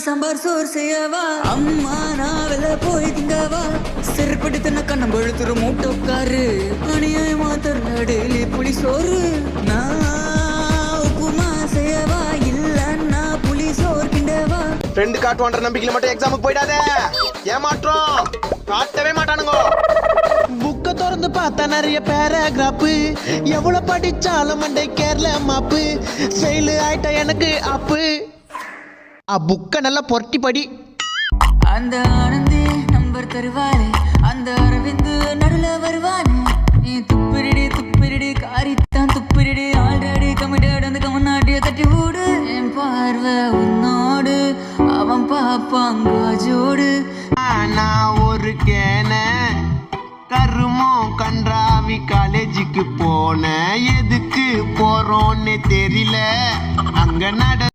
சாம்பார் சோறு செய்யவா அம்மா நான் வெளில போய் திங்கவா சிறுப்படுத்தின கண்ணம் பழுத்துரு மூட்டை உட்காரு அநியாயமா தரல டெய்லி புளி சோறு நான் உப்புமா செய்யவா இல்லன்னா புளி சோறு கிண்டவா ஃப்ரெண்டு காட்டுவான்ற நம்பிக்கையில மட்டும் எக்ஸாமுக்கு போயிடாதே ஏமாற்றம் காட்டவே மாட்டானுங்க புக்க திறந்து பார்த்தா நிறைய பேராகிராஃபு எவ்வளவு படிச்சாலும் மண்டை கேரள மாப்பு ஃபெயில் ஆயிட்ட எனக்கு அப்பு புக்க நல்லா பொருட்டி படி அந்த ஆனந்தி நம்பர் தருவாரு அந்த அரவிந்து நடுல வருவானு நீ துப்பிரிடி காரித்தான் துப்பிரிடி ஆல்ரெடி கமிட்டட் அந்த கமநாட்டிய தட்டி விடு என் பார்வை உன்னோடு அவன் பாப்பாங்க ஜோடு நான் ஒரு கேன கருமோ கன்றாவி காலேஜுக்கு போன எதுக்கு போறோன்னு தெரியல அங்க நட